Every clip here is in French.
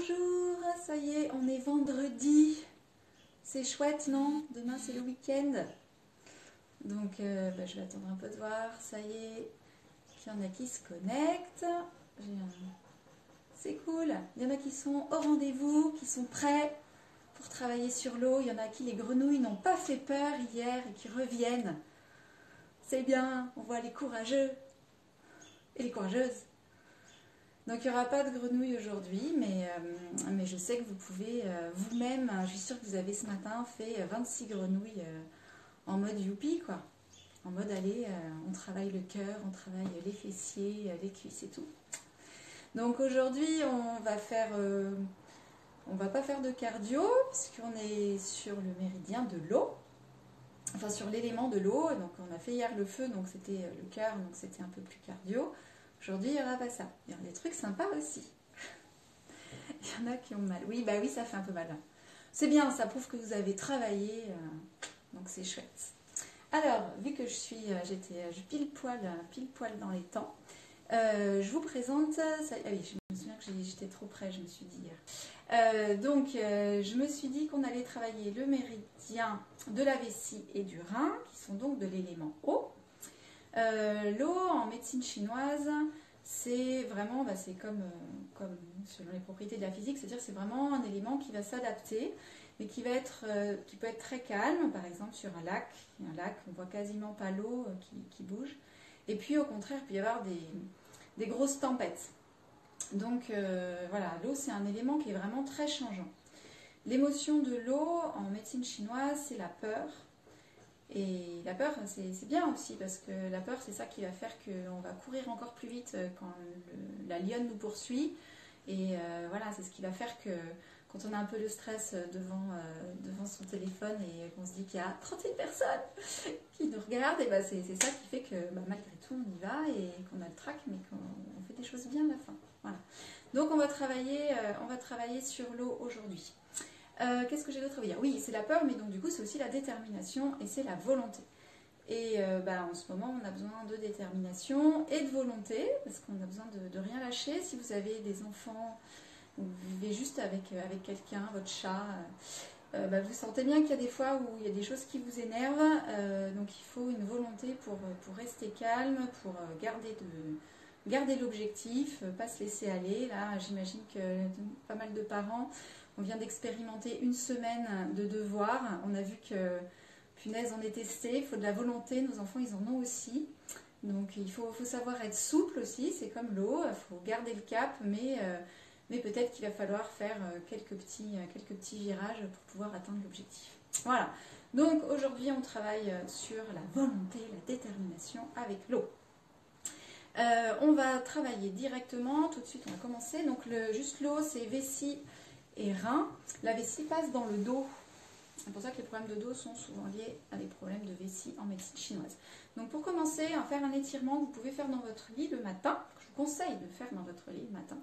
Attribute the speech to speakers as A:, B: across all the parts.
A: Bonjour, ça y est, on est vendredi. C'est chouette, non? Demain, c'est le week-end. Donc, je vais attendre un peu de voir. Ça y est, il y en a qui se connectent. C'est cool. Il y en a qui sont au rendez-vous, qui sont prêts pour travailler sur l'eau. Il y en a à qui les grenouilles n'ont pas fait peur hier et qui reviennent. C'est bien, on voit les courageux et les courageuses. Donc il n'y aura pas de grenouilles aujourd'hui, mais je sais que vous pouvez vous-même, je suis sûre que vous avez ce matin fait 26 grenouilles en mode youpi, quoi. En mode allez, on travaille le cœur, on travaille les fessiers, les cuisses et tout. Donc aujourd'hui on va pas faire de cardio, puisqu'on est sur le méridien de l'eau, enfin sur l'élément de l'eau. Donc on a fait hier le feu, donc c'était le cœur, donc c'était un peu plus cardio. Aujourd'hui, il n'y aura pas ça. Il y a des trucs sympas aussi. Il y en a qui ont mal. Oui, bah oui, ça fait un peu mal. C'est bien, ça prouve que vous avez travaillé. Donc c'est chouette. Alors, vu que j'étais pile poil dans les temps, je vous présente... Ah oui, je me souviens que j'étais trop près, je me suis dit hier. Je me suis dit qu'on allait travailler le méridien de la vessie et du rein, qui sont donc de l'élément eau. L'eau en médecine chinoise, c'est vraiment, c'est comme selon les propriétés de la physique, c'est-à-dire c'est vraiment un élément qui va s'adapter, mais qui peut être très calme. Par exemple sur un lac, on voit quasiment pas l'eau qui bouge, et puis au contraire il peut y avoir des grosses tempêtes. Donc voilà, l'eau c'est un élément qui est vraiment très changeant. L'émotion de l'eau en médecine chinoise, c'est la peur. Et la peur, c'est bien aussi, parce que la peur, c'est ça qui va faire qu'on va courir encore plus vite quand la lionne nous poursuit. Et voilà, c'est ce qui va faire que quand on a un peu de stress devant son téléphone et qu'on se dit qu'il y a 38 personnes qui nous regardent, et c'est ça qui fait que malgré tout, on y va et qu'on a le trac, mais qu'on fait des choses bien à la fin. Voilà. Donc on va travailler sur l'eau aujourd'hui. Qu'est-ce que j'ai d'autre à vous dire? Oui, c'est la peur, mais donc du coup c'est aussi la détermination et c'est la volonté. Et en ce moment on a besoin de détermination et de volonté, parce qu'on a besoin de rien lâcher. Si vous avez des enfants, ou vous vivez juste avec quelqu'un, votre chat, vous sentez bien qu'il y a des fois où il y a des choses qui vous énervent, donc il faut une volonté pour rester calme, pour garder l'objectif, pas se laisser aller. Là, j'imagine que pas mal de parents, on vient d'expérimenter une semaine de devoirs. On a vu que, punaise, on est testé, il faut de la volonté, nos enfants, ils en ont aussi. Donc il faut savoir être souple aussi, c'est comme l'eau, il faut garder le cap, mais peut-être qu'il va falloir faire quelques petits virages pour pouvoir atteindre l'objectif. Voilà, donc aujourd'hui on travaille sur la volonté, la détermination avec l'eau. On va travailler directement, tout de suite on va commencer. Donc juste l'eau, c'est vessie et rein. La vessie passe dans le dos. C'est pour ça que les problèmes de dos sont souvent liés à des problèmes de vessie en médecine chinoise. Donc pour commencer, à faire un étirement que vous pouvez faire dans votre lit le matin. Je vous conseille de faire dans votre lit le matin.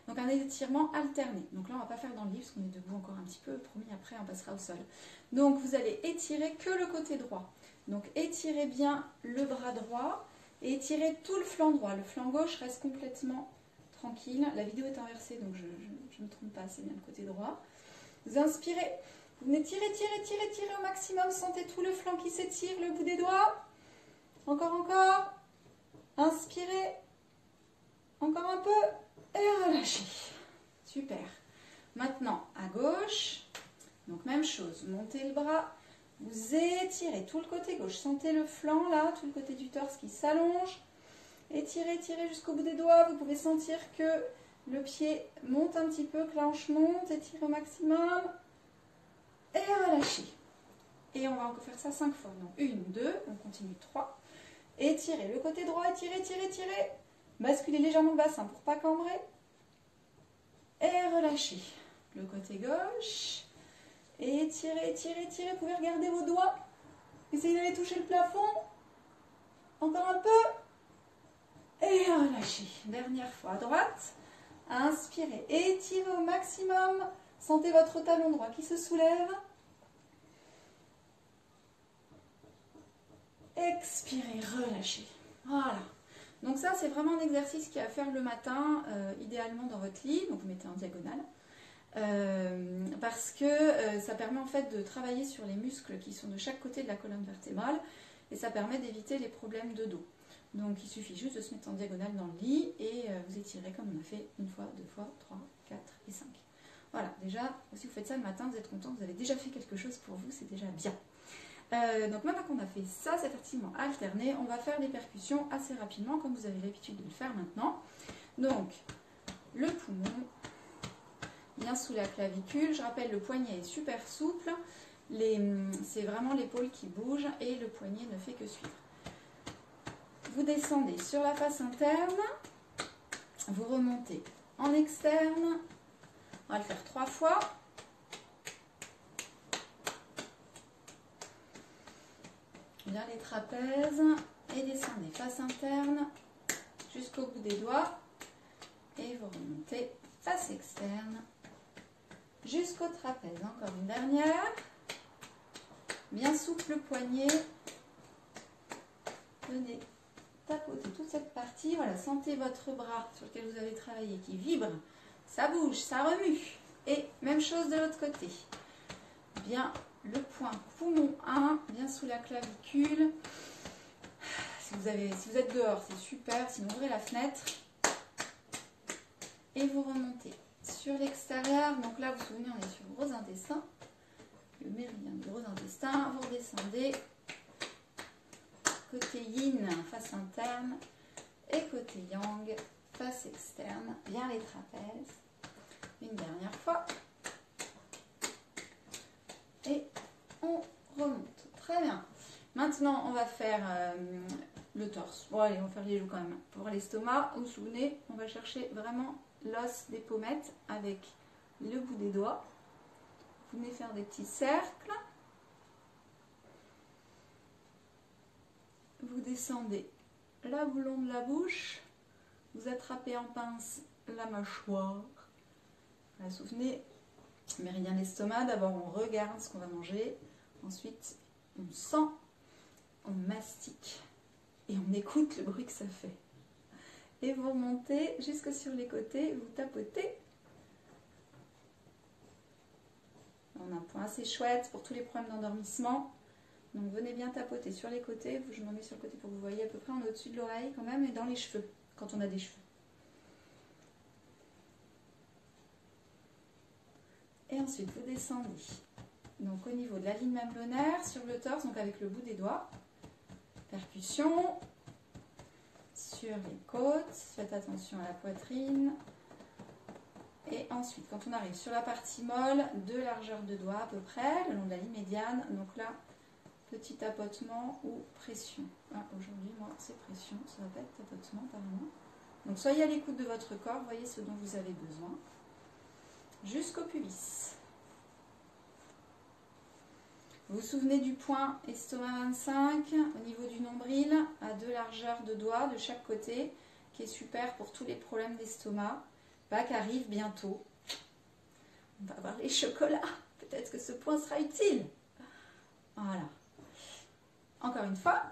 A: Donc un étirement alterné. Donc là on ne va pas faire dans le lit parce qu'on est debout encore un petit peu. Promis, après on passera au sol. Donc vous allez étirer que le côté droit. Donc étirez bien le bras droit et étirez tout le flanc droit. Le flanc gauche reste complètement tranquille. La vidéo est inversée, donc je ne me trompe pas, c'est bien le côté droit. Vous inspirez, vous venez tirer au maximum. Sentez tout le flanc qui s'étire, le bout des doigts. Encore. Inspirez. Encore un peu. Et relâchez. Super. Maintenant, à gauche. Donc même chose, montez le bras. Vous étirez tout le côté gauche. Sentez le flanc là, tout le côté du torse qui s'allonge. Étirez jusqu'au bout des doigts. Vous pouvez sentir que le pied monte un petit peu, que la hanche monte. Étirez au maximum. Et relâchez. Et on va encore faire ça 5 fois. Donc 1, 2, on continue 3. Étirez le côté droit, étirez. Basculez légèrement le bassin pour pas cambrer. Et relâchez. Le côté gauche. Étirez. Vous pouvez regarder vos doigts. Essayez d'aller toucher le plafond. Encore un peu. Et relâchez. Dernière fois à droite. Inspirez. Étirez au maximum. Sentez votre talon droit qui se soulève. Expirez, relâchez. Voilà. Donc ça, c'est vraiment un exercice qui est à faire le matin, idéalement dans votre lit. Donc vous mettez en diagonale. parce que ça permet en fait de travailler sur les muscles qui sont de chaque côté de la colonne vertébrale et ça permet d'éviter les problèmes de dos. Donc il suffit juste de se mettre en diagonale dans le lit et vous étirez comme on a fait une fois, deux fois, 3, 4 et 5. Voilà, déjà, si vous faites ça le matin, vous êtes content, vous avez déjà fait quelque chose pour vous, c'est déjà bien. Donc maintenant qu'on a fait ça, cet étirement alterné, on va faire des percussions assez rapidement, comme vous avez l'habitude de le faire maintenant. Donc, le poumon, bien sous la clavicule. Je rappelle, le poignet est super souple. C'est vraiment l'épaule qui bouge et le poignet ne fait que suivre. Vous descendez sur la face interne. Vous remontez en externe. On va le faire 3 fois. Bien les trapèzes. Et descendez face interne jusqu'au bout des doigts. Et vous remontez face externe jusqu'au trapèze. Encore une dernière. Bien souple le poignet. Venez tapoter toute cette partie. Voilà, sentez votre bras sur lequel vous avez travaillé qui vibre. Ça bouge, ça remue. Et même chose de l'autre côté. Bien le point poumon 1, bien sous la clavicule. Si vous êtes dehors, c'est super. Sinon, ouvrez la fenêtre. Et vous remontez sur l'extérieur. Donc là, vous vous souvenez, on est sur le gros intestin. Le méridien du gros intestin. Vous redescendez. Côté yin, face interne. Et côté yang, face externe. Bien les trapèzes. Une dernière fois. Et on remonte. Très bien. Maintenant, on va faire le torse. Bon, allez, on va faire les joues quand même. Pour l'estomac, vous vous souvenez, on va chercher vraiment l'os des pommettes avec le bout des doigts. Vous venez faire des petits cercles. Vous descendez la boulon de la bouche. Vous attrapez en pince la mâchoire. Vous vous souvenez, méridien de l'estomac. D'abord, on regarde ce qu'on va manger. Ensuite, on sent, on mastique. Et on écoute le bruit que ça fait. Et vous remontez jusque sur les côtés, vous tapotez. On a un point assez chouette pour tous les problèmes d'endormissement. Donc venez bien tapoter sur les côtés. Je m'en mets sur le côté pour que vous voyez à peu près. On est au-dessus de l'oreille quand même et dans les cheveux, quand on a des cheveux. Et ensuite vous descendez. Donc au niveau de la ligne mamelonnaire, sur le torse, donc avec le bout des doigts. Percussion sur les côtes, faites attention à la poitrine. Et ensuite, quand on arrive sur la partie molle, 2 largeurs de doigts à peu près, le long de la ligne médiane. Donc là, petit tapotement ou pression. Ah, aujourd'hui, moi, c'est pression, ça va pas être tapotement apparemment. Donc soyez à l'écoute de votre corps, voyez ce dont vous avez besoin. Jusqu'au pubis. Vous vous souvenez du point estomac 25 au niveau du nombril à 2 largeurs de doigts de chaque côté qui est super pour tous les problèmes d'estomac. Pâques arrive bientôt. On va avoir les chocolats. Peut-être que ce point sera utile. Voilà. Encore une fois,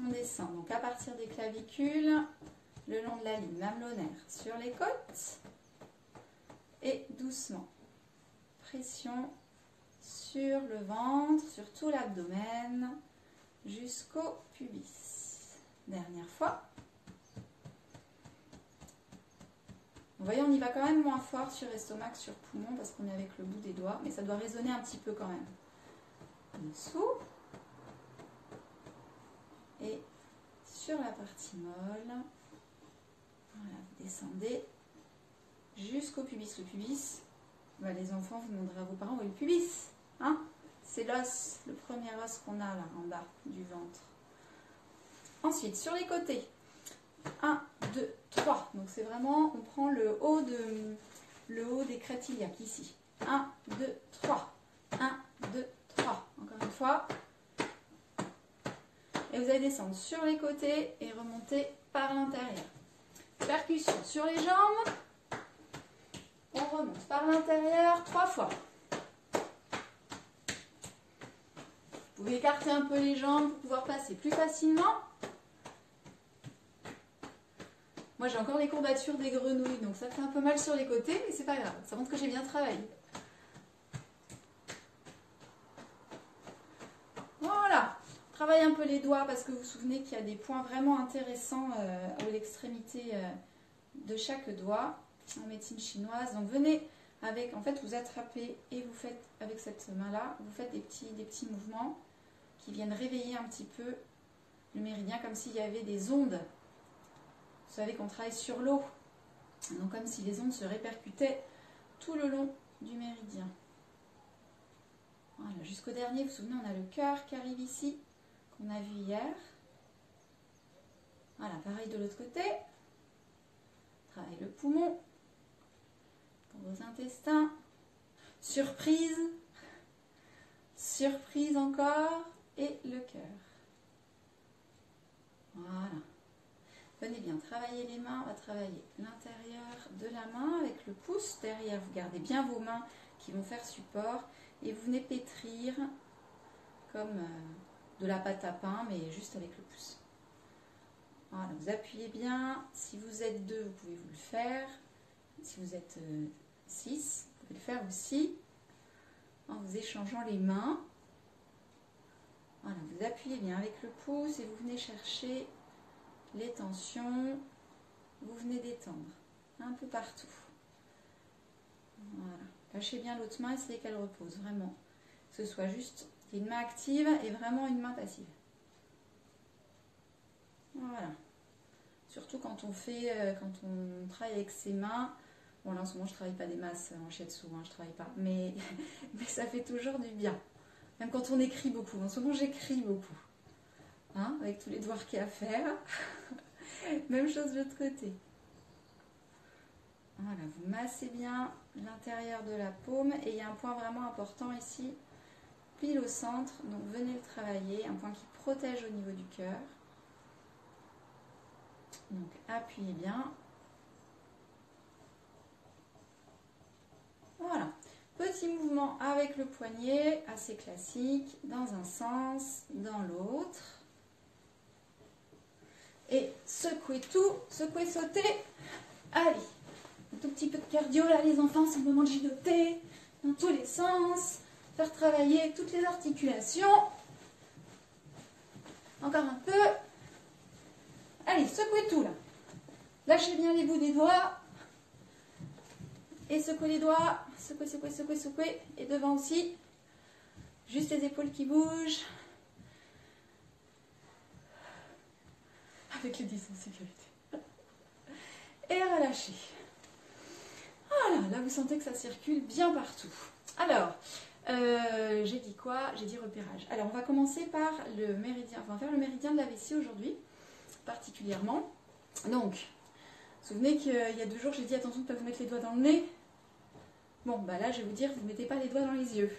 A: on descend donc à partir des clavicules le long de la ligne mamelonnaire sur les côtes et doucement. Pression sur le ventre, sur tout l'abdomen, jusqu'au pubis. Dernière fois. Vous voyez, on y va quand même moins fort sur estomac que sur poumon parce qu'on est avec le bout des doigts, mais ça doit résonner un petit peu quand même. Dessous. Et sur la partie molle, voilà, vous descendez jusqu'au pubis. Le pubis, bah, les enfants, vous demanderez à vos parents où est le pubis. Hein, c'est l'os, le premier os qu'on a là en bas du ventre. Ensuite, sur les côtés, 1, 2, 3. Donc c'est vraiment, on prend le haut des crêtes iliaques ici. 1, 2, 3. 1, 2, 3. Encore une fois. Et vous allez descendre sur les côtés et remonter par l'intérieur. Percussion sur les jambes. On remonte par l'intérieur 3 fois. Vous pouvez écarter un peu les jambes pour pouvoir passer plus facilement. Moi j'ai encore les courbatures des grenouilles, donc ça fait un peu mal sur les côtés, mais c'est pas grave, ça montre que j'ai bien travaillé. Voilà, travaille un peu les doigts parce que vous vous souvenez qu'il y a des points vraiment intéressants à l'extrémité de chaque doigt en médecine chinoise. Donc venez avec, en fait vous attrapez et vous faites avec cette main-là, vous faites des petits mouvements qui viennent réveiller un petit peu le méridien comme s'il y avait des ondes. Vous savez qu'on travaille sur l'eau, donc comme si les ondes se répercutaient tout le long du méridien. Voilà, jusqu'au dernier, vous vous souvenez, on a le cœur qui arrive ici, qu'on a vu hier. Voilà, pareil de l'autre côté. Travaille le poumon, pour vos intestins. Surprise, surprise encore, et le cœur. Voilà. Venez bien travailler les mains, on va travailler l'intérieur de la main avec le pouce. Derrière, vous gardez bien vos mains qui vont faire support. Et vous venez pétrir comme de la pâte à pain, mais juste avec le pouce. Voilà, vous appuyez bien. Si vous êtes 2, vous pouvez vous le faire. Si vous êtes 6, vous pouvez le faire aussi. En vous échangeant les mains. Voilà, vous appuyez bien avec le pouce et vous venez chercher les tensions. Vous venez détendre un peu partout. Voilà. Lâchez bien l'autre main, essayez qu'elle repose, vraiment. Que ce soit juste une main active et vraiment une main passive. Voilà. Surtout quand on travaille avec ses mains. Bon là en ce moment je ne travaille pas des masses en shiatsu, je travaille pas. Mais ça fait toujours du bien. Même quand on écrit beaucoup. En ce moment j'écris beaucoup. Avec tous les devoirs qu'il y a à faire. Même chose de l'autre côté. Voilà, vous massez bien l'intérieur de la paume et il y a un point vraiment important ici, pile au centre, donc venez le travailler, un point qui protège au niveau du cœur. Donc appuyez bien. Voilà, petit mouvement avec le poignet, assez classique, dans un sens, dans l'autre. Et secouez tout, secouez, sautez, allez. Un tout petit peu de cardio là les enfants, c'est le moment de gigoter dans tous les sens, faire travailler toutes les articulations. Encore un peu. Allez, secouez tout là. Lâchez bien les bouts des doigts. Et secouez les doigts. Secouez, secouez, secouez, secouez. Et devant aussi. Juste les épaules qui bougent. Avec les 10 en sécurité. Et relâchez. Voilà, là vous sentez que ça circule bien partout. Alors, j'ai dit quoi? J'ai dit repérage. Alors on va commencer par le méridien, enfin on va faire le méridien de la vessie aujourd'hui, particulièrement. Donc, vous vous souvenez qu'il y a 2 jours j'ai dit attention de ne pas vous mettre les doigts dans le nez. Bon, bah là je vais vous dire, vous ne mettez pas les doigts dans les yeux.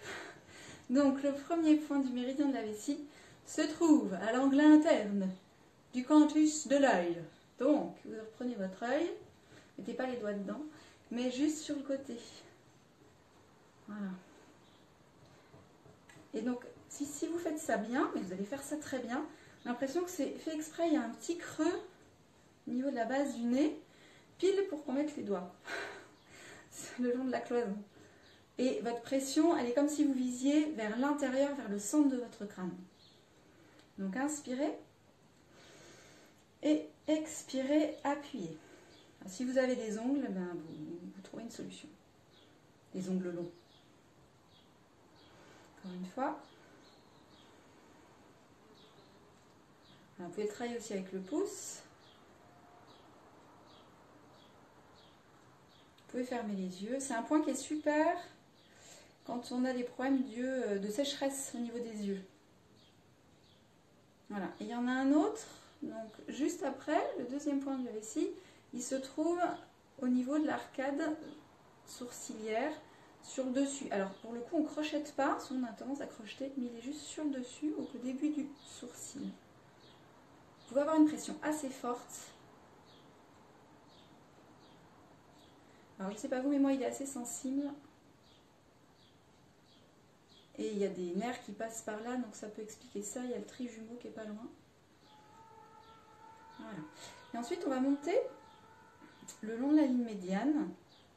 A: Donc le premier point du méridien de la vessie se trouve à l'angle interne du canthus de l'œil. Donc, vous reprenez votre œil, mettez pas les doigts dedans, mais juste sur le côté. Voilà. Et donc, si vous faites ça bien, mais vous allez faire ça très bien, j'ai l'impression que c'est fait exprès, il y a un petit creux au niveau de la base du nez, pile pour qu'on mette les doigts, le long de la cloison. Et votre pression, elle est comme si vous visiez vers l'intérieur, vers le centre de votre crâne. Donc, inspirez. Et expirez, appuyez. Alors, si vous avez des ongles, vous trouvez une solution. Des ongles longs. Encore une fois. Alors, vous pouvez travailler aussi avec le pouce. Vous pouvez fermer les yeux. C'est un point qui est super quand on a des problèmes de sécheresse au niveau des yeux. Voilà. Et il y en a un autre. Donc, juste après, le deuxième point de la vessie, il se trouve au niveau de l'arcade sourcilière, sur le dessus. Alors, pour le coup, on ne crochette pas, sinon on a tendance à crocheter, mais il est juste sur le dessus, au début du sourcil. Vous pouvez avoir une pression assez forte. Alors, je ne sais pas vous, mais moi, il est assez sensible. Et il y a des nerfs qui passent par là, donc ça peut expliquer ça. Il y a le trijumeau qui est pas loin. Voilà. Et ensuite, on va monter le long de la ligne médiane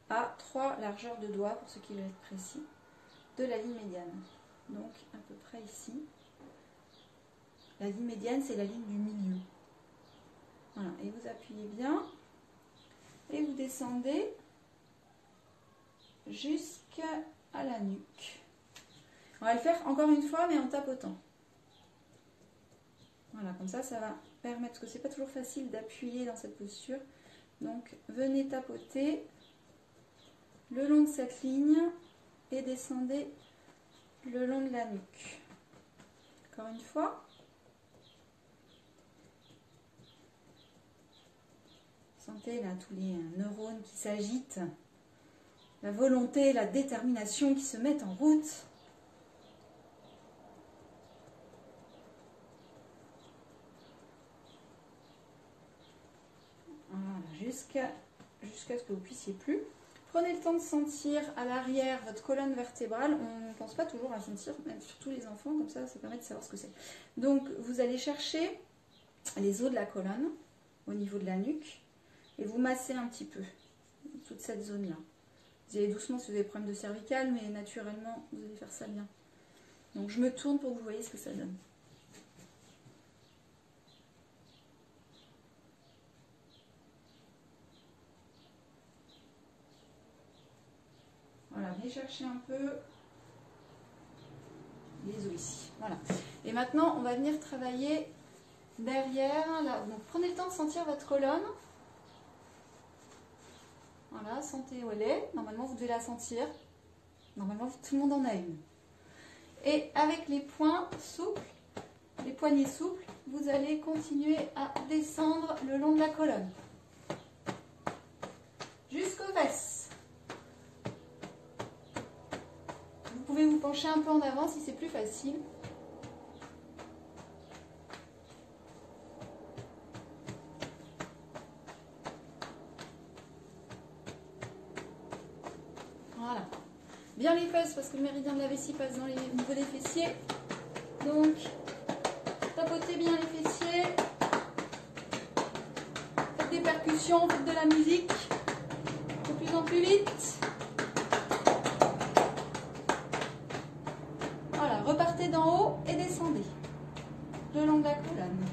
A: à 3 largeurs de doigts, pour ceux qui veulent être précis, de la ligne médiane. Donc à peu près ici. La ligne médiane, c'est la ligne du milieu. Voilà, et vous appuyez bien et vous descendez jusqu'à la nuque. On va le faire encore une fois, mais en tapotant. Voilà, comme ça va permettre, parce que c'est pas toujours facile d'appuyer dans cette posture. Donc, venez tapoter le long de cette ligne et descendez le long de la nuque. Encore une fois. Sentez là tous les neurones qui s'agitent, la volonté, la détermination qui se mettent en route. Voilà, jusqu'à ce que vous puissiez plus. Prenez le temps de sentir à l'arrière votre colonne vertébrale. On ne pense pas toujours à sentir, même surtout les enfants, comme ça permet de savoir ce que c'est. Donc vous allez chercher les os de la colonne au niveau de la nuque et vous massez un petit peu toute cette zone-là. Vous y allez doucement si vous avez des problèmes de cervicale, mais naturellement vous allez faire ça bien. Donc je me tourne pour que vous voyez ce que ça donne. Voilà, venez chercher un peu les os ici. Voilà. Et maintenant, on va venir travailler derrière. Là. Donc prenez le temps de sentir votre colonne. Voilà, sentez où elle est. Normalement, vous devez la sentir. Normalement, tout le monde en a une. Et avec les poings souples, les poignets souples, vous allez continuer à descendre le long de la colonne. Jusqu'aux fesses. Vous pouvez vous pencher un peu en avant si c'est plus facile. Voilà. Bien les fesses parce que le méridien de la vessie passe dans les niveaux des fessiers. Donc, tapotez bien les fessiers. Faites des percussions, faites de la musique. De plus en plus vite. Voilà, repartez d'en haut et descendez. Le long de la colonne.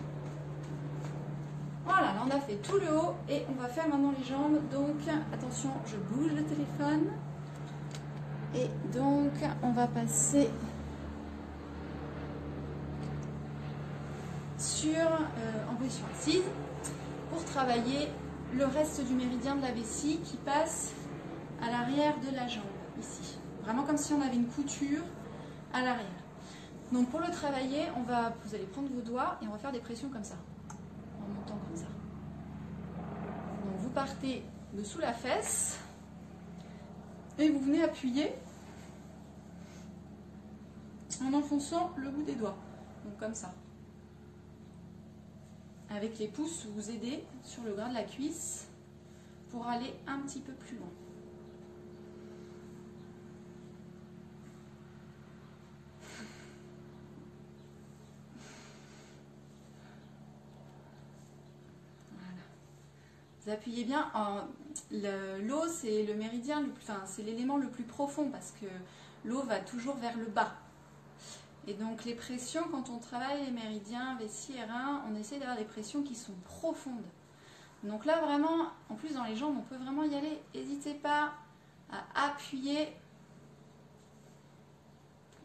A: Voilà, là on a fait tout le haut et on va faire maintenant les jambes. Donc, attention, je bouge le téléphone. Et donc, on va passer en position assise pour travailler le reste du méridien de la vessie qui passe à l'arrière de la jambe, ici. Vraiment comme si on avait une couture à l'arrière. Donc pour le travailler, vous allez prendre vos doigts et on va faire des pressions comme ça, en montant comme ça. Donc vous partez dessous la fesse et vous venez appuyer en enfonçant le bout des doigts, donc comme ça. Avec les pouces, vous aidez sur le gras de la cuisse pour aller un petit peu plus loin. Voilà. Vous appuyez bien. L'os, c'est le méridien, c'est l'élément le plus profond parce que l'eau va toujours vers le bas. Et donc les pressions, quand on travaille les méridiens, vessie et reins, on essaie d'avoir des pressions qui sont profondes. Donc là vraiment, en plus dans les jambes, on peut vraiment y aller. N'hésitez pas à appuyer.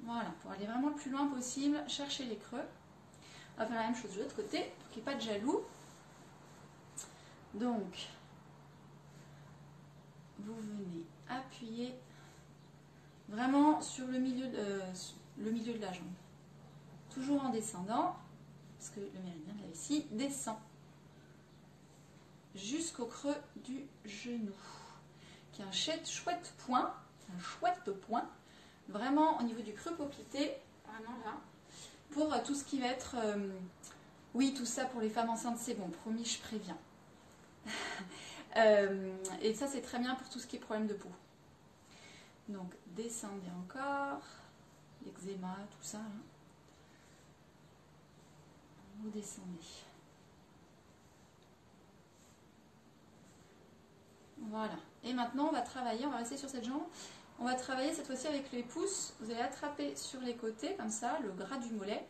A: Voilà, pour aller vraiment le plus loin possible, cherchez les creux. On va faire la même chose de l'autre côté, pour qu'il n'y ait pas de jaloux. Donc, vous venez appuyer vraiment sur le milieu de la jambe. Toujours en descendant, parce que le méridien de la vessie descend jusqu'au creux du genou, qui est un chouette point, vraiment au niveau du creux poplité, vraiment là, pour tout ce qui va être, oui, tout ça pour les femmes enceintes, c'est bon, promis, je préviens. Et ça, c'est très bien pour tout ce qui est problème de peau. Donc, descendez encore, l'eczéma, tout ça, là. Vous descendez. Voilà. Et maintenant, on va travailler, on va rester sur cette jambe. On va travailler cette fois-ci avec les pouces. Vous allez attraper sur les côtés, comme ça, le gras du mollet.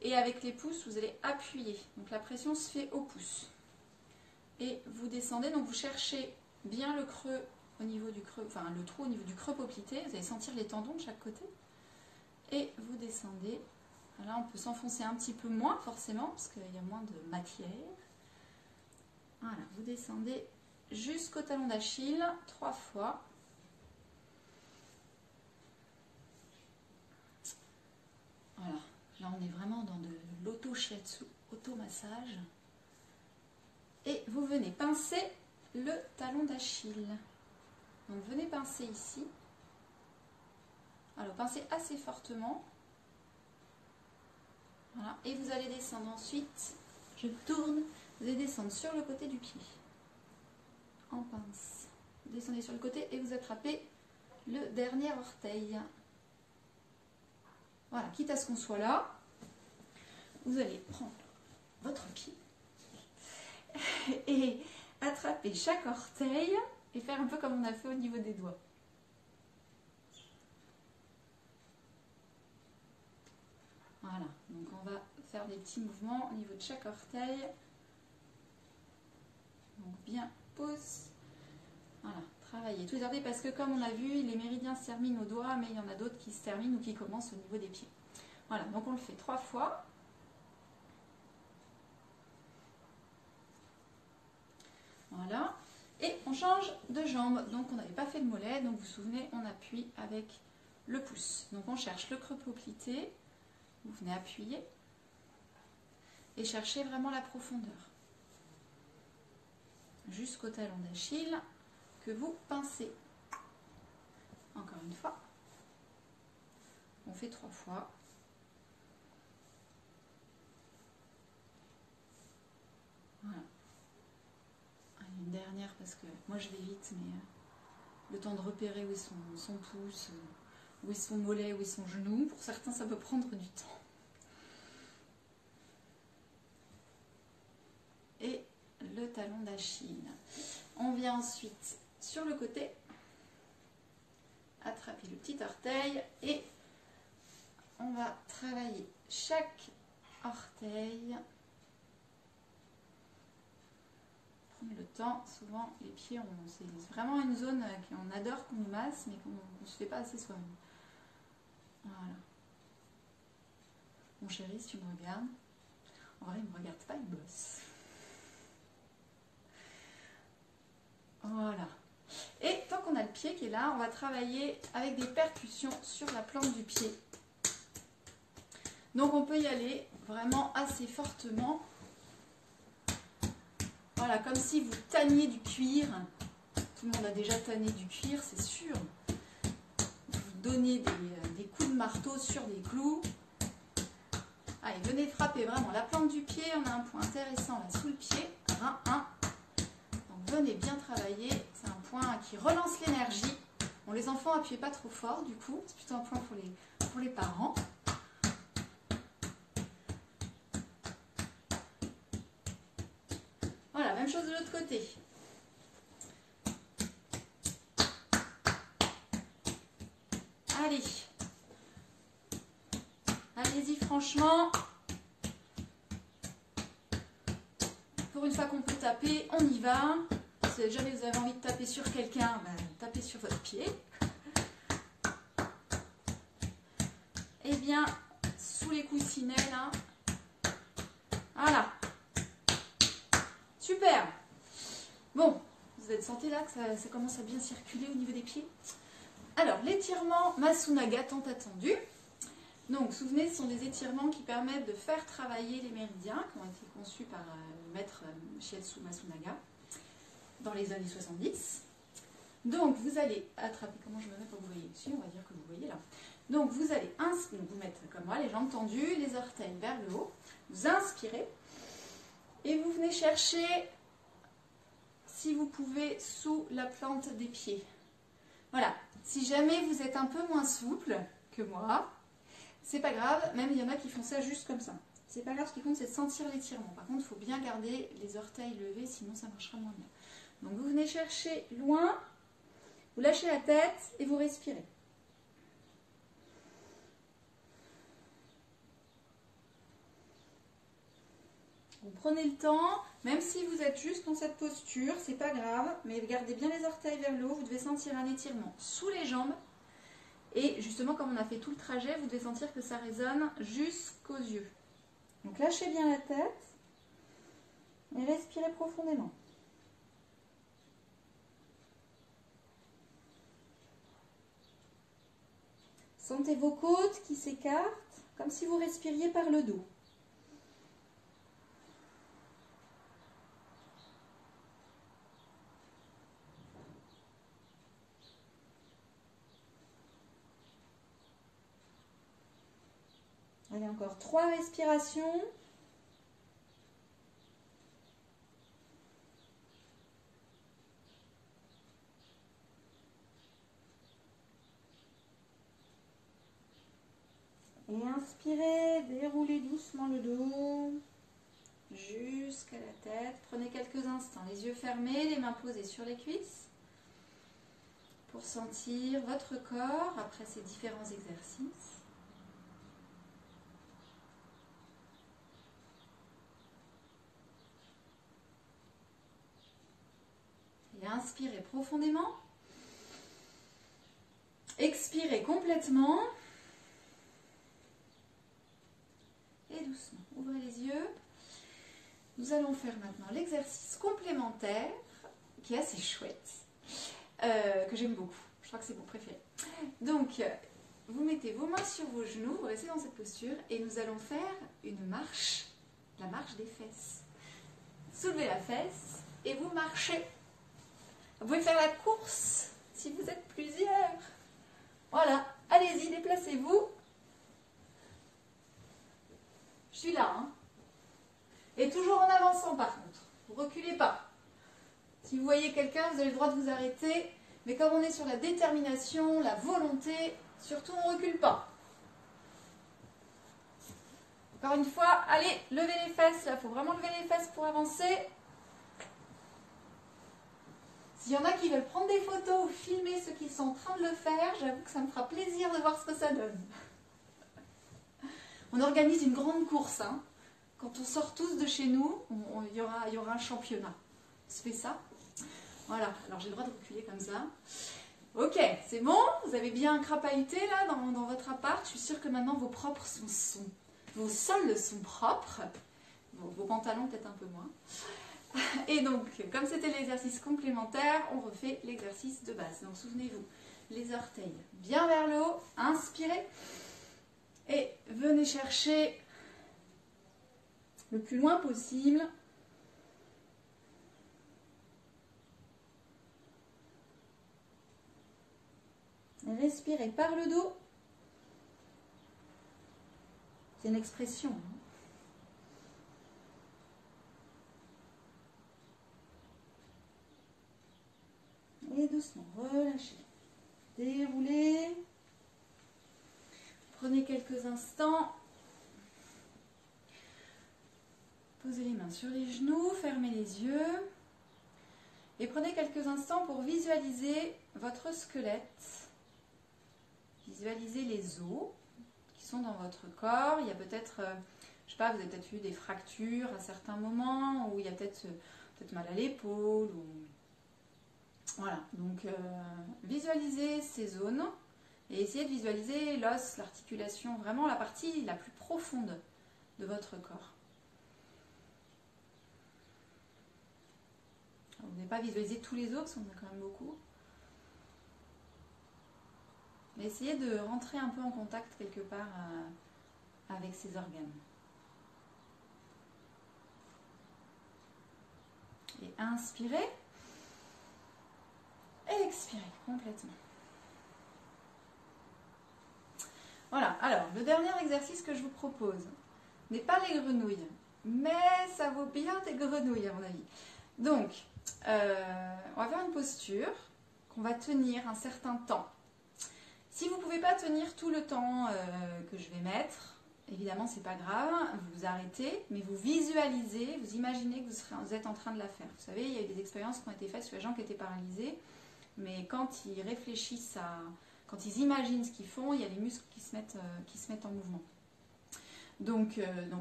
A: Et avec les pouces, vous allez appuyer. Donc la pression se fait au pouce. Et vous descendez, donc vous cherchez bien le creux au niveau du creux, enfin le trou au niveau du creux poplité. Vous allez sentir les tendons de chaque côté. Et vous descendez. Là, on peut s'enfoncer un petit peu moins, forcément, parce qu'il y a moins de matière. Voilà, vous descendez jusqu'au talon d'Achille, 3 fois. Voilà, là on est vraiment dans de l'auto-shiatsu, auto-massage. Et vous venez pincer le talon d'Achille. Donc venez pincer ici. Alors pincez assez fortement. Voilà, et vous allez descendre ensuite. Je tourne, vous allez descendre sur le côté du pied. En pince. Vous descendez sur le côté et vous attrapez le dernier orteil. Voilà, quitte à ce qu'on soit là, vous allez prendre votre pied et attraper chaque orteil et faire un peu comme on a fait au niveau des doigts. Voilà, donc on va faire des petits mouvements au niveau de chaque orteil. Donc bien pouce. Voilà, travailler tous les orteils parce que comme on a vu, les méridiens se terminent au doigt, mais il y en a d'autres qui se terminent ou qui commencent au niveau des pieds. Voilà, donc on le fait 3 fois. Voilà, et on change de jambe. Donc on n'avait pas fait le mollet, donc vous vous souvenez, on appuie avec le pouce. Donc on cherche le creux poplité, vous venez appuyer et cherchez vraiment la profondeur. Jusqu'au talon d'Achille que vous pincez. Encore une fois. On fait 3 fois. Voilà. Une dernière parce que moi je vais vite, mais le temps de repérer où est son pouce, où est son mollet, où est son genou, pour certains ça peut prendre du temps. Et le talon d'Achille. On vient ensuite sur le côté, attraper le petit orteil et on va travailler chaque orteil. Prenez le temps, souvent les pieds, c'est vraiment une zone qu'on adore qu'on nous masse, mais qu'on ne se fait pas assez soi-même. Voilà. Mon chéri, si tu me regardes, en vrai il ne me regarde pas, il bosse. Voilà. Et tant qu'on a le pied qui est là, on va travailler avec des percussions sur la plante du pied. Donc on peut y aller vraiment assez fortement. Voilà, comme si vous tanniez du cuir. Tout le monde a déjà tanné du cuir, c'est sûr. Vous donnez des coups de marteau sur des clous. Allez, venez frapper vraiment la plante du pied. On a un point intéressant là sous le pied. 1. Donc venez bien travailler. C'est un point qui relance l'énergie. Bon, les enfants, appuyez pas trop fort du coup. C'est plutôt un point pour les parents. Voilà, même chose de l'autre côté. Allez. Allez-y franchement. Pour une fois qu'on peut taper, on y va. Si jamais vous avez envie de taper sur quelqu'un, ben, tapez sur votre pied. Et bien, sous les coussinets là. Voilà. Super. Bon, vous avez senti là que ça commence à bien circuler au niveau des pieds. Alors, l'étirement Masunaga tant attendu. Donc, vous vous souvenez, ce sont des étirements qui permettent de faire travailler les méridiens, qui ont été conçus par le maître Shiatsu Masunaga dans les années 70. Donc, vous allez attraper, comment je me mets pour que vous voyez dessus, on va dire que vous voyez là. Donc, vous allez vous mettre comme moi, les jambes tendues, les orteils vers le haut. Vous inspirez et vous venez chercher, si vous pouvez, sous la plante des pieds. Voilà. Si jamais vous êtes un peu moins souple que moi, c'est pas grave, même il y en a qui font ça juste comme ça. C'est pas grave, ce qui compte c'est de sentir l'étirement. Par contre, il faut bien garder les orteils levés, sinon ça marchera moins bien. Donc vous venez chercher loin, vous lâchez la tête et vous respirez. Vous prenez le temps, même si vous êtes juste dans cette posture, c'est pas grave, mais gardez bien les orteils vers le haut, vous devez sentir un étirement sous les jambes. Et justement, comme on a fait tout le trajet, vous devez sentir que ça résonne jusqu'aux yeux. Donc lâchez bien la tête et respirez profondément. Sentez vos côtes qui s'écartent, comme si vous respiriez par le dos. Allez, encore 3 respirations. Et inspirez, déroulez doucement le dos jusqu'à la tête. Prenez quelques instants, les yeux fermés, les mains posées sur les cuisses pour sentir votre corps après ces différents exercices. Et inspirez profondément. Expirez complètement. Et doucement, ouvrez les yeux. Nous allons faire maintenant l'exercice complémentaire qui est assez chouette, que j'aime beaucoup. Je crois que c'est mon préféré. Donc, vous mettez vos mains sur vos genoux, vous restez dans cette posture et nous allons faire une marche, la marche des fesses. Soulevez la fesse et vous marchez. Vous pouvez faire la course si vous êtes plusieurs. Voilà, allez-y, déplacez-vous. Je suis là, hein. Et toujours en avançant par contre. Vous ne reculez pas. Si vous voyez quelqu'un, vous avez le droit de vous arrêter. Mais comme on est sur la détermination, la volonté, surtout on ne recule pas. Encore une fois, allez, levez les fesses. Là, il faut vraiment lever les fesses pour avancer. S'il y en a qui veulent prendre des photos ou filmer ceux qui sont en train de le faire, j'avoue que ça me fera plaisir de voir ce que ça donne. On organise une grande course, hein. Quand on sort tous de chez nous, il y aura un championnat. On se fait ça. Voilà, alors j'ai le droit de reculer comme ça. Ok, c'est bon. Vous avez bien crapahuté là dans votre appart. Je suis sûre que maintenant vos vos sols sont propres. Vos pantalons peut-être un peu moins. Et donc, comme c'était l'exercice complémentaire, on refait l'exercice de base. Donc souvenez-vous, les orteils bien vers le haut. Inspirez. Et venez chercher le plus loin possible. Respirez par le dos. C'est une expression. Et doucement, relâchez. Déroulez. Prenez quelques instants. Posez les mains sur les genoux, fermez les yeux. Et prenez quelques instants pour visualiser votre squelette. Visualisez les os qui sont dans votre corps. Il y a peut-être, je sais pas, vous avez peut-être eu des fractures à certains moments, ou il y a peut-être mal à l'épaule. Ou... Voilà, donc visualisez ces zones et essayez de visualiser l'os, l'articulation, vraiment la partie la plus profonde de votre corps. Alors, vous n'avez pas visualisé tous les os, parce qu'on en a quand même beaucoup. Mais essayez de rentrer un peu en contact quelque part avec ces organes. Et inspirez. Et expirez complètement. Voilà, alors le dernier exercice que je vous propose n'est pas les grenouilles, mais ça vaut bien des grenouilles à mon avis. Donc, on va faire une posture qu'on va tenir un certain temps. Si vous ne pouvez pas tenir tout le temps que je vais mettre, évidemment, c'est pas grave, vous vous arrêtez, mais vous visualisez, vous imaginez que vous êtes en train de la faire. Vous savez, il y a eu des expériences qui ont été faites sur les gens qui étaient paralysés, mais quand ils réfléchissent quand ils imaginent ce qu'ils font, il y a les muscles qui se mettent en mouvement. Donc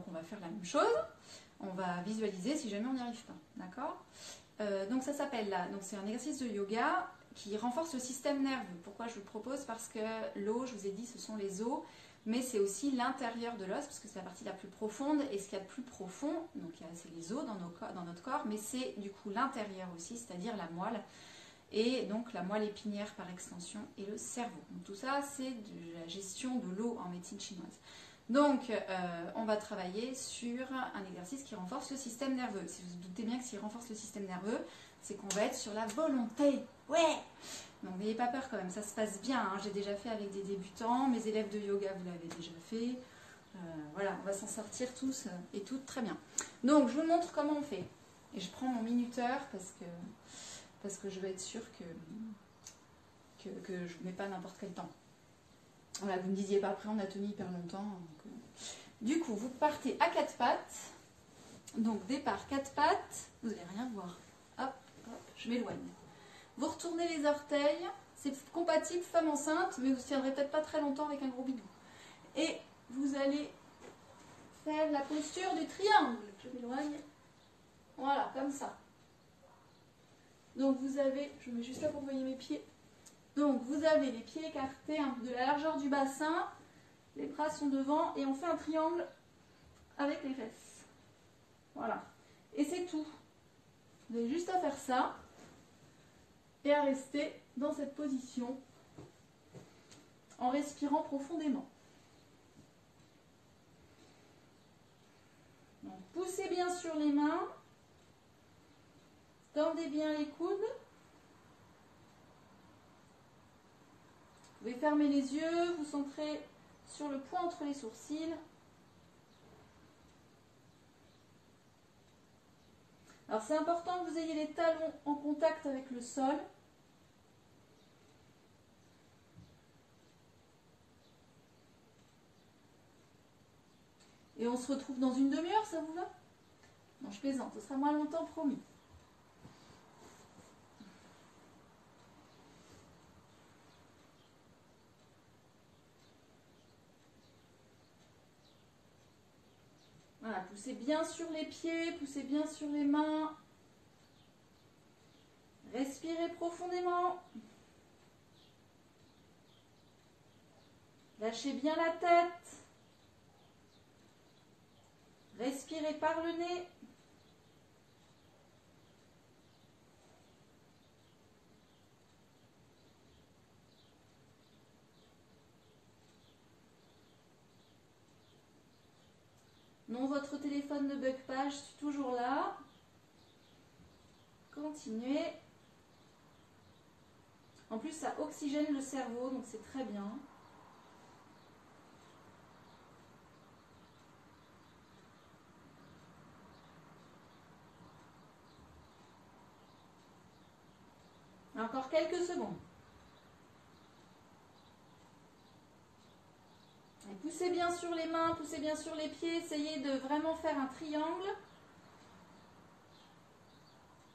A: on va faire la même chose, on va visualiser si jamais on n'y arrive pas, d'accord? Donc ça s'appelle là, donc c'est un exercice de yoga qui renforce le système nerveux. Pourquoi je vous le propose? Parce que l'eau, je vous ai dit, ce sont les os, mais c'est aussi l'intérieur de l'os, parce que c'est la partie la plus profonde, et ce qu'il y a de plus profond, donc c'est les os dans notre corps, mais c'est du coup l'intérieur aussi, c'est-à-dire la moelle, et donc la moelle épinière par extension, et le cerveau. Donc tout ça, c'est de la gestion de l'eau en médecine chinoise. Donc, on va travailler sur un exercice qui renforce le système nerveux. Si vous vous doutez bien que s'il renforce le système nerveux, c'est qu'on va être sur la volonté. Ouais! Donc, n'ayez pas peur quand même, ça se passe bien. Hein. J'ai déjà fait avec des débutants, mes élèves de yoga, vous l'avez déjà fait. Voilà, on va s'en sortir tous et toutes très bien. Donc, je vous montre comment on fait. Et je prends mon minuteur parce que je veux être sûre que je ne vous mets pas n'importe quel temps. Voilà, vous ne me disiez pas après, on a tenu hyper longtemps. Donc, du coup, vous partez à 4 pattes. Donc, départ 4 pattes. Vous n'allez rien voir. Hop, hop, je m'éloigne. Vous retournez les orteils. C'est compatible femme enceinte, mais vous ne tiendrez peut-être pas très longtemps avec un gros bidou. Et vous allez faire la posture du triangle. Je m'éloigne. Voilà, comme ça. Donc, vous avez, je me mets juste là pour voyer mes pieds. Donc, vous avez les pieds écartés de la largeur du bassin, les bras sont devant et on fait un triangle avec les fesses. Voilà. Et c'est tout. Vous avez juste à faire ça et à rester dans cette position en respirant profondément. Donc, poussez bien sur les mains, tendez bien les coudes. Vous pouvez fermer les yeux, vous centrez sur le point entre les sourcils. Alors c'est important que vous ayez les talons en contact avec le sol. Et on se retrouve dans une demi-heure, ça vous va? Non, je plaisante, ce sera moins longtemps, promis. Voilà, poussez bien sur les pieds, poussez bien sur les mains. Respirez profondément. Lâchez bien la tête. Respirez par le nez. Non, votre téléphone ne bug pas, je suis toujours là. Continuez. En plus, ça oxygène le cerveau, donc c'est très bien. Encore quelques secondes. Et poussez bien sur les mains, poussez bien sur les pieds, essayez de vraiment faire un triangle.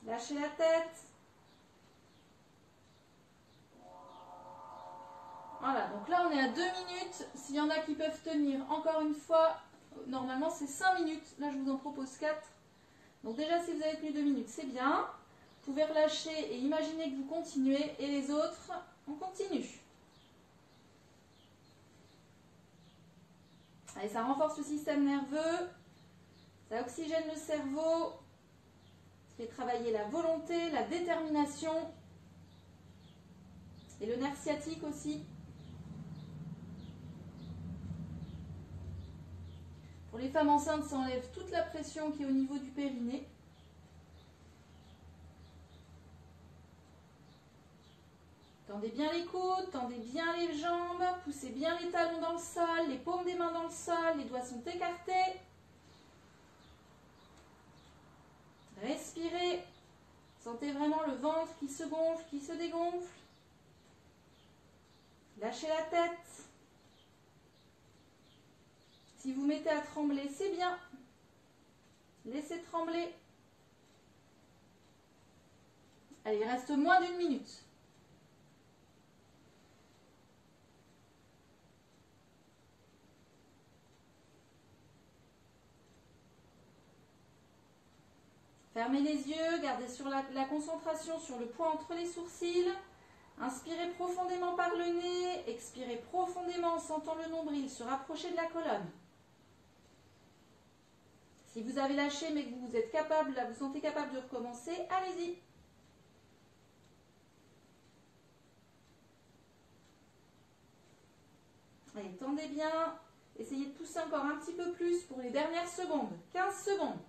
A: Lâchez la tête. Voilà, donc là on est à 2 minutes. S'il y en a qui peuvent tenir, encore une fois, normalement c'est 5 minutes. Là je vous en propose 4. Donc déjà si vous avez tenu 2 minutes, c'est bien. Vous pouvez relâcher et imaginer que vous continuez. Et les autres, on continue. Allez, ça renforce le système nerveux. Ça oxygène le cerveau. Ça fait travailler la volonté, la détermination. Et le nerf sciatique aussi. Pour les femmes enceintes, ça enlève toute la pression qui est au niveau du périnée. Tendez bien les coudes, tendez bien les jambes, poussez bien les talons dans le sol, les paumes des mains dans le sol, les doigts sont écartés. Respirez. Sentez vraiment le ventre qui se gonfle, qui se dégonfle. Lâchez la tête. Si vous mettez à trembler, c'est bien. Laissez trembler. Allez, il reste moins d'1 minute. Fermez les yeux, gardez sur la concentration sur le point entre les sourcils. Inspirez profondément par le nez, expirez profondément en sentant le nombril se rapprocher de la colonne. Si vous avez lâché mais que vous êtes capable, là, vous sentez capable de recommencer, allez-y. Allez, tendez bien. Essayez de pousser encore un petit peu plus pour les dernières secondes. 15 secondes.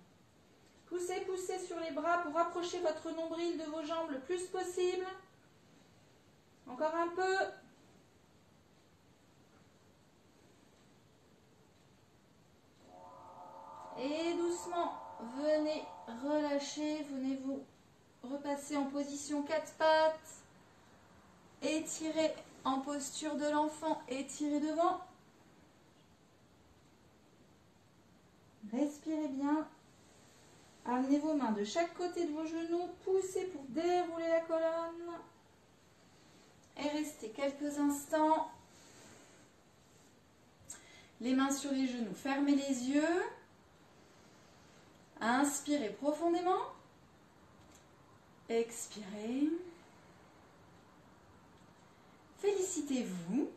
A: Poussez, poussez sur les bras pour rapprocher votre nombril de vos jambes le plus possible. Encore un peu. Et doucement, venez relâcher, venez vous repasser en position 4 pattes. Étirez en posture de l'enfant, étirez devant. Respirez bien. Amenez vos mains de chaque côté de vos genoux, poussez pour dérouler la colonne. Et restez quelques instants. Les mains sur les genoux, fermez les yeux. Inspirez profondément. Expirez. Félicitez-vous,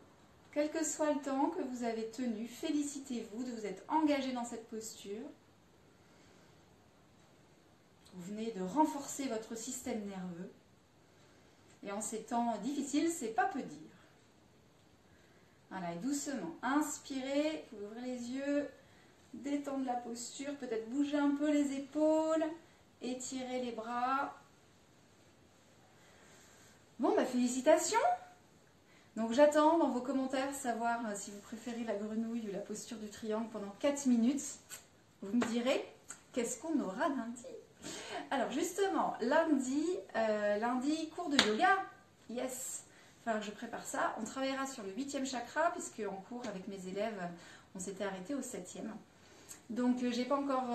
A: quel que soit le temps que vous avez tenu, félicitez-vous de vous être engagé dans cette posture. Vous venez de renforcer votre système nerveux. Et en ces temps difficiles, c'est pas peu dire. Voilà, et doucement, inspirez, vous pouvez ouvrir les yeux, détendre la posture, peut-être bouger un peu les épaules, étirer les bras. Bon, bah félicitations! Donc j'attends dans vos commentaires savoir si vous préférez la grenouille ou la posture du triangle pendant 4 minutes. Vous me direz, qu'est-ce qu'on aura lundi? Alors justement, lundi, cours de yoga. Yes! Enfin, je prépare ça. On travaillera sur le 8e chakra, puisque en cours avec mes élèves, on s'était arrêté au 7e. Donc j'ai pas encore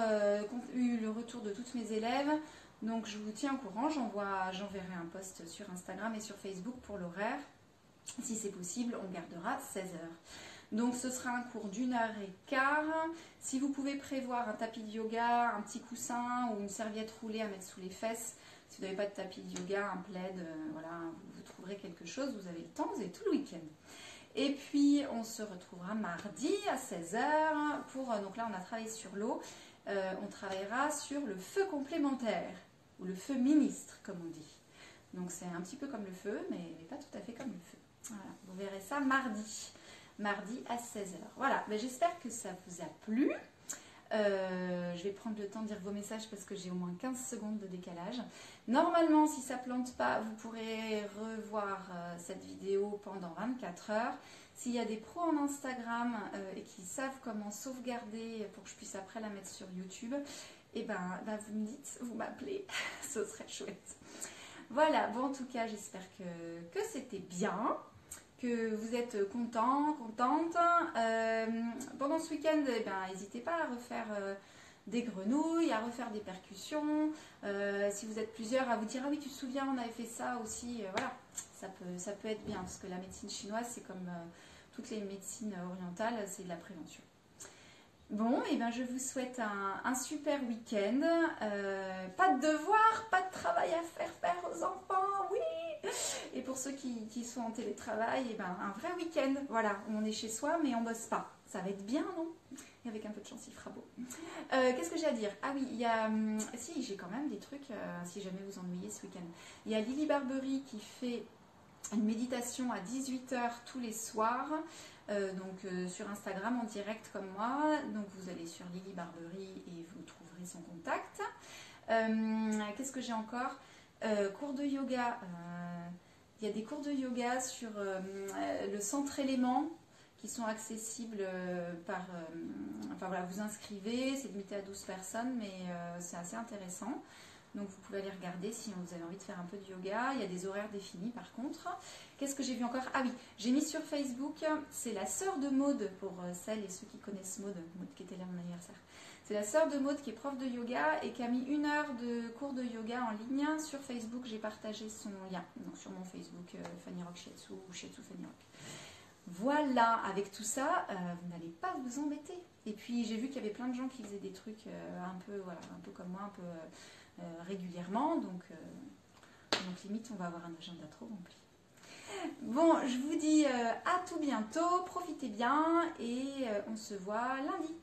A: eu le retour de toutes mes élèves. Donc je vous tiens au courant, j'enverrai un post sur Instagram et sur Facebook pour l'horaire. Si c'est possible, on gardera 16 heures. Donc ce sera un cours d'1h15. Si vous pouvez prévoir un tapis de yoga, un petit coussin ou une serviette roulée à mettre sous les fesses, si vous n'avez pas de tapis de yoga, un plaid, voilà, vous trouverez quelque chose, vous avez le temps, vous avez tout le week-end. Et puis on se retrouvera mardi à 16 heures pour, donc là on a travaillé sur l'eau, on travaillera sur le feu complémentaire, ou le feu ministre comme on dit. Donc c'est un petit peu comme le feu, mais pas tout à fait comme le feu. Voilà, vous verrez ça mardi à 16 heures. Voilà, ben, j'espère que ça vous a plu. Je vais prendre le temps de dire vos messages parce que j'ai au moins 15 secondes de décalage. Normalement, si ça ne plante pas, vous pourrez revoir cette vidéo pendant 24 heures. S'il y a des pros en Instagram et qui savent comment sauvegarder pour que je puisse après la mettre sur YouTube, et ben vous me dites, vous m'appelez, ce serait chouette. Voilà, bon en tout cas, j'espère que c'était bien, que vous êtes contents, contentes. Pendant ce week-end, n'hésitez pas à refaire des grenouilles, à refaire des percussions. Si vous êtes plusieurs, à vous dire, ah oui, tu te souviens, on avait fait ça aussi. Voilà, ça peut être bien, parce que la médecine chinoise, c'est comme toutes les médecines orientales, c'est de la prévention. Bon, et ben je vous souhaite un super week-end. Pas de devoirs, pas de travail à faire aux enfants, oui. Et pour ceux qui sont en télétravail, et ben un vrai week-end. Voilà, on est chez soi, mais on bosse pas. Ça va être bien, non? Et avec un peu de chance, il fera beau. Qu'est-ce que j'ai à dire? Ah oui, il y a... si, j'ai quand même des trucs, si jamais vous ennuyez ce week-end. Il y a Lily Barbery qui fait une méditation à 18 h tous les soirs. Sur Instagram en direct comme moi, donc vous allez sur Lily Barbery et vous trouverez son contact. Qu'est-ce que j'ai encore? Cours de yoga, il y a des cours de yoga sur le centre élément qui sont accessibles par, enfin voilà, vous inscrivez, c'est limité à 12 personnes, mais c'est assez intéressant. Donc vous pouvez aller regarder si vous avez envie de faire un peu de yoga. Il y a des horaires définis par contre. Qu'est-ce que j'ai vu encore? Ah oui, j'ai mis sur Facebook, c'est la sœur de Maude, pour celles et ceux qui connaissent Maude, Maude qui était là à mon anniversaire. C'est la sœur de Maude qui est prof de yoga et qui a mis 1 heure de cours de yoga en ligne sur Facebook. J'ai partagé son lien, donc sur mon Facebook, Fanny Rock Shiatsu ou Shiatsu Fanny Rock. Voilà, avec tout ça, vous n'allez pas vous embêter. Et puis j'ai vu qu'il y avait plein de gens qui faisaient des trucs un peu comme moi, un peu régulièrement, donc limite on va avoir un agenda trop rempli. Bon, je vous dis à tout bientôt, profitez bien et on se voit lundi.